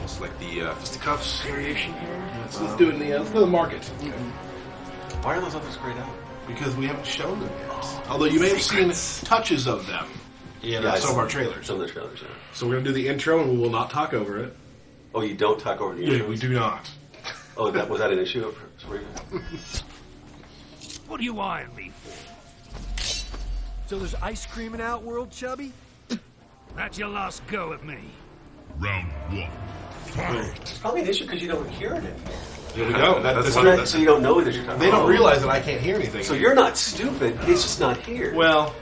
select the Fisticuffs variation here. Let's do it in the market. Okay. Why are those others grayed out? Because we haven't shown them yet. Although you may have seen touches of them in some of our trailers. Some of the trailers, yeah. So we're going to do the intro and we will not talk over it. Oh, you don't talk over the Yeah, intros? we do not. Oh, was that an issue for you? What are you eyeing me for? So there's ice cream in Outworld, Chubby? That's your last go at me. Round one. Fight. It's probably an issue because you don't hear it anymore. Here we go. So you don't know that you're talking. They don't realize that I can't hear anything. So you're not stupid. It's just not here. Well,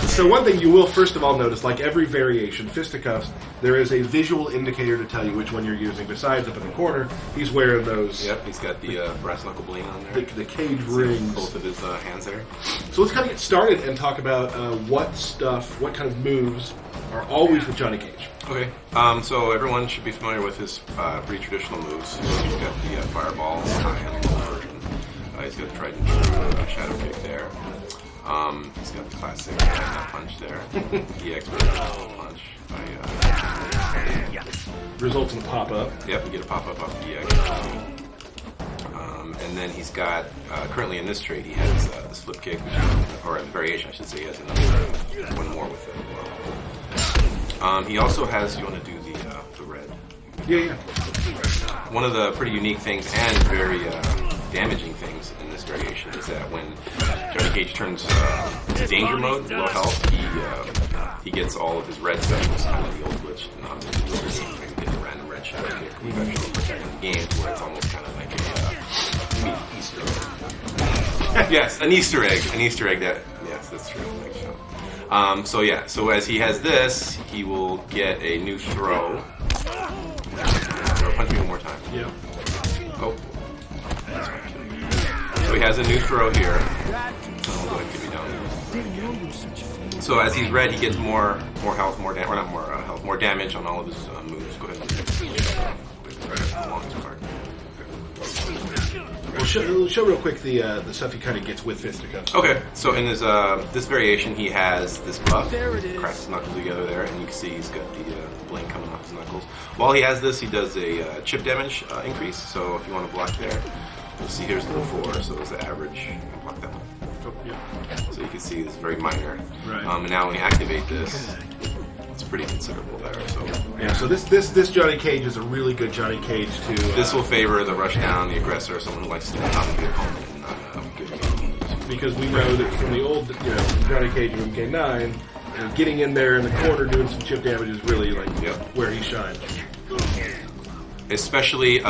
so one thing you will first of all notice, like every variation, Fisticuffs, there is a visual indicator to tell you which one you're using. Besides, up in the corner, he's wearing those. Yep, he's got the brass knuckle bling on there. The cage rings. Both of his hands there. So let's kind of get started and talk about what kind of moves are always with Johnny Cage. Okay, so everyone should be familiar with his pretty traditional moves. So he's got the fireball high-end version. He's got the tried and true shadow kick there. He's got the classic punch there. EX version punch. Results in a pop-up. Yep, we get a pop-up off the EX. And then he's got, currently in this trade, he has this flip kick, or a variation, I should say. He has another one more with it as well. He also has, you want to do the red? Yeah. One of the pretty unique things and very damaging things in this variation is that when Johnny Cage turns to danger mode, low health, he gets all of his red specials, kind of the old glitch. You get a random red shadow kick. We've actually protected the game to where it's almost kind of like a Easter egg. Yes, an Easter egg that, yes, that's true. So as he has this, he will get a new throw. Punch me one more time. Yeah. Oh. So he has a new throw here. I'll go ahead and give me down. So as he's red, he gets more health, more damage on all of his moves. Go ahead and the longest part. Well, show real quick the stuff he kind of gets with Fisticuffs. Okay, so in his this variation, he has this buff. Cracks his knuckles together there, and you can see he's got the bling coming off his knuckles. While he has this, he does a chip damage increase. So if you want to block there, you'll see here's the 4, so there's the average. You can block that one. Oh, yeah. So you can see it's very minor. Right. And now when you activate this, it's pretty considerable there. So yeah. So this Johnny Cage is a really good Johnny Cage too. This will favor the rushdown, the aggressor, someone who likes to down the opponent and not give him moves. Because we know that from the old, Johnny Cage from K9, getting in there in the corner doing some chip damage is really like where he shines. Especially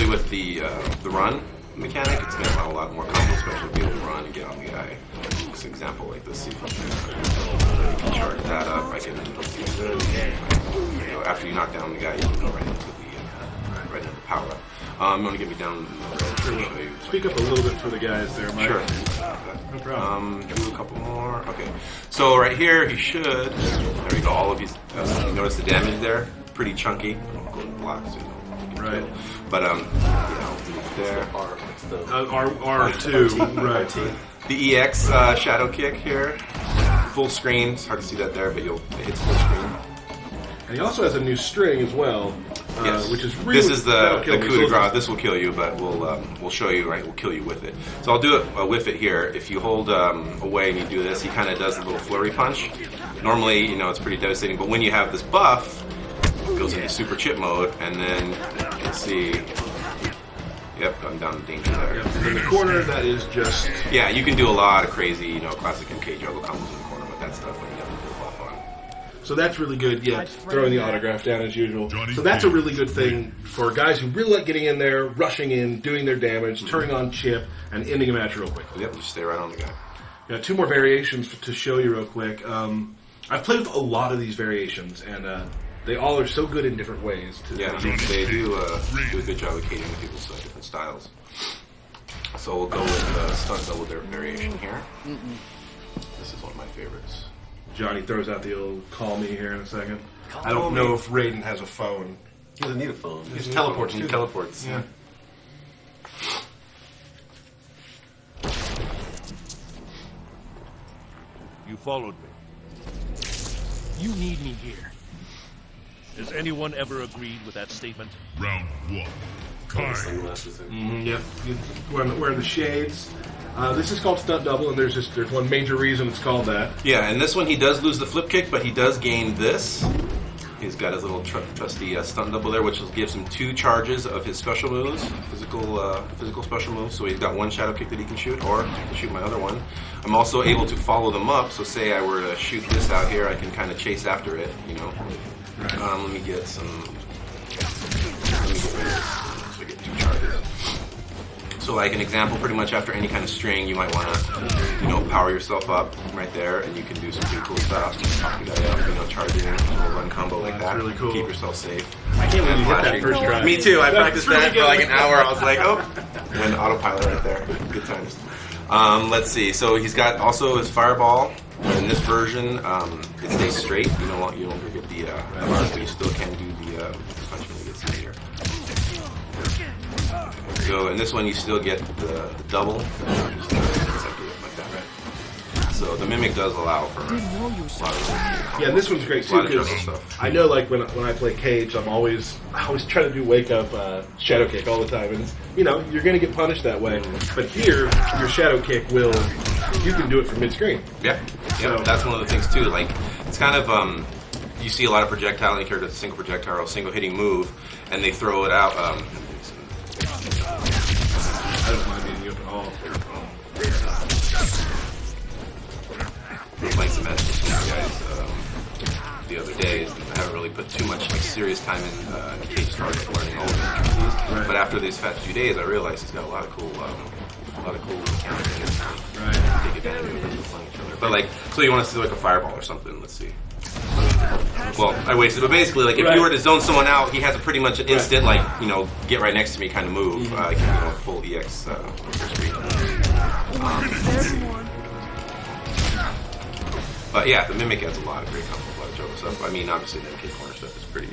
with the run mechanic, it's going to allow a lot more combo, especially be able to run and get on the guy. This example like this, see if you can charge that up. I can after you knock down the guy, you can go right into the power up. You want to get me down? Speak up a little bit for the guys there, Mike. Sure. No problem. Do a couple more. Okay. So right here, he should. There we go. All of these. You notice the damage there? Pretty chunky. I'll go to blocks. Right. But there. R2. Right. The EX shadow kick here. Full screen. It's hard to see that there, but it's full screen. And he also has a new string as well. Yes. Which is really, this is the coup de grace. This will kill you, but we'll show you. Right, we'll kill you with it. So I'll do it with it here. If you hold away and you do this, he kind of does a little flurry punch. Normally, it's pretty devastating, but when you have this buff, it goes into super chip mode, and then you can see. Yep, I'm down to danger there. Yep. In the corner, that is just. Yeah, you can do a lot of crazy, classic MK juggle combos in the corner, but that stuff when you have to put a buff on. So that's really good, yeah, throwing the autograph down as usual. So that's a really good thing for guys who really like getting in there, rushing in, doing their damage, turning on chip, and ending a match real quickly. Yep, just stay right on the guy. Yeah, 2 more variations to show you real quick. I've played with a lot of these variations, and they all are so good in different ways. They do a good job of catering to people's different styles. So we'll go with Stunt double variation here. This is one of my favorites. Johnny throws out the old call me here in a second. I don't know if Raiden has a phone. He doesn't need a phone. He just teleports. He teleports. Yeah. You followed me. You need me here. Has anyone ever agreed with that statement? Round 1. Fight. Sunglasses and Yep. Wearing the shades. This is called stunt double, and there's one major reason it's called that. Yeah, and this one he does lose the flip kick, but he does gain this. He's got his little trusty stunt double there, which gives him 2 charges of his special moves, physical special moves. So he's got 1 shadow kick that he can shoot, or I can shoot my other one. I'm also able to follow them up. So say I were to shoot this out here, I can kind of chase after it. You know. Let me get some. Let me get rid of this. So I get 2 charges. So like an example, pretty much after any kind of string, you might want to, power yourself up right there, and you can do some pretty cool stuff. Pop the guy up, charging, a little run combo like that. Really cool. Keep yourself safe. I can't believe you hit that first try. Me too. I practiced really that for good. like an hour. I was like, went autopilot right there. Good times. Let's see. So he's got also his fireball. In this version, it stays straight. You don't get the bars, but you still can do the punch when it gets in here. So in this one, you still get the double. Just like that. So the mimic does allow for a lot of Yeah, this one's great a too lot of because juggle stuff. I know, like when I play Cage, I always try to do wake up shadow kick all the time, and you're going to get punished that way. But here, your shadow kick you can do it from mid screen. Yeah, So- that's one of the things too. Like it's kind of you see a lot of projectile in characters, a single projectile, a single hitting move, and they throw it out. I don't mind beating you up at all. I was playing some matches with you guys the other days, and I haven't really put too much serious time in the Cage start learning all of them. Right. But after these past few days, I realized he's got a lot of cool mechanics. Right. Take advantage of it, playing each other. But so you want to see like a fireball or something? Let's see. Well, I wasted, but basically, like if you were to zone someone out, he has a pretty much an instant, get right next to me kind of move. Full EX screen. But yeah, the mimic has a lot of great combos, a lot of juggle stuff. I mean, obviously, the kick corner stuff is pretty.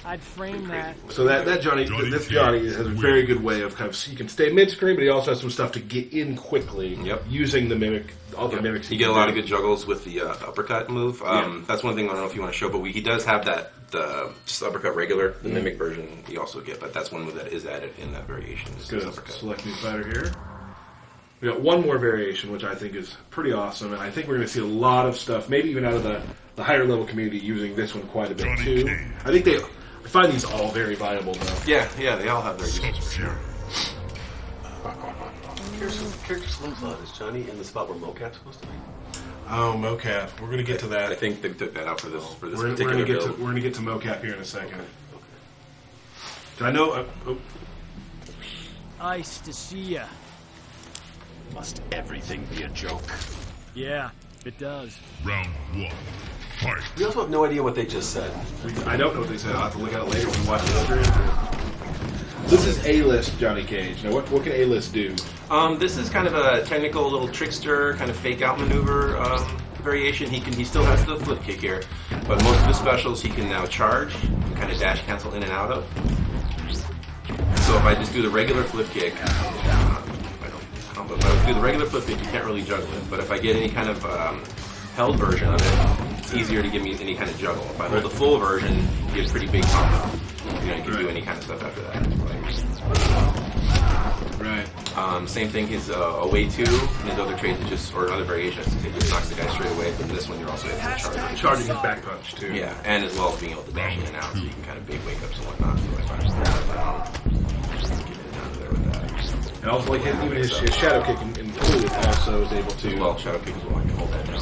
I'd frame that. So that Johnny has a very good way of you can stay mid screen, but he also has some stuff to get in quickly. Yep. Using the mimic, all the mimics. You get a lot of good juggles with the uppercut move. That's one thing I don't know if you want to show, but he does have just uppercut regular, the mimic version. You also get, but that's one move that is added in that variation. Good. Select new fighter here. We got one more variation, which I think is pretty awesome, and I think we're going to see a lot of stuff, maybe even out of the higher level community, using this one quite a bit too. I think I find these all very viable, though. Yeah, they all have their uses for sure. character slow slot. Is Johnny in the spot where Mocap's supposed to be? Oh, mocap. We're going to get to that. I think they took that out for this We're particular going to build. we're going to get to mocap here in a second. Do I know? Nice to see ya. Must everything be a joke? Yeah, it does. Round 1. Fight. We also have no idea what they just said. I don't know what they said. I'll have to look at it later when we watch the stream. This is A-list Johnny Cage. Now, what can A-list do? This is kind of a technical little trickster, kind of fake out maneuver variation. He still has the flip kick here, but most of his specials he can now charge and kind of dash cancel in and out of. So if I just do the regular flip kick, but if I do the regular flip kick, you can't really juggle it. But if I get any kind of held version of it, it's easier to give me any kind of juggle. If I hold the full version, you get a pretty big combo. You can do any kind of stuff after that. Right. Same thing, his away 2, and his other trades or other variations, it just knocks the guy straight away, but in this one you're also able to charge. Charging his back punch, too. Yeah, and as well as being able to dash in and out, so you can kind of big wake-ups and whatnot. So if I just get in and out of there with that. And also, like, even his shadow kick in blue also is able to... Well, shadow kick as well, I can hold that down.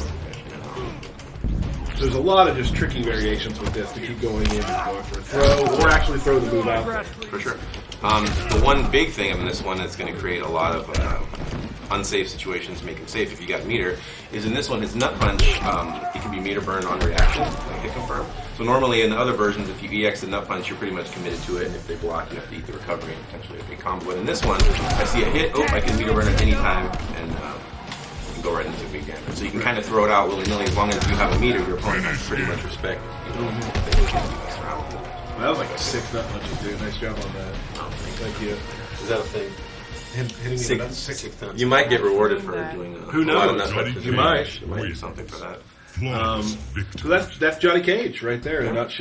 So there's a lot of just tricky variations with this to keep going in and going for a throw, or actually throw the move out there. For sure. The one big thing in this one that's going to create a lot of unsafe situations, make him safe if you got meter, is in this one, his nut punch, it can be meter burn on reaction, like hit confirm. So normally in the other versions, if you EX the nut punch, you're pretty much committed to it, and if they block, you have to eat the recovery and potentially a big combo. But in this one, I see a hit, I can meter burn at any time, and go right into big damage. So you can kind of throw it out willy-nilly as long as you have a meter, your opponent has pretty much respect. They can't mess around with it. Well, that was like a 6 nut punch, dude. Nice job on that. Thank you. Is that a thing? Hitting me with Six times. You might get rewarded for doing Who a lot of knows? nut punches. You might. You might do something for that. Flawless victory. So that's Johnny Cage right there in a nutshell.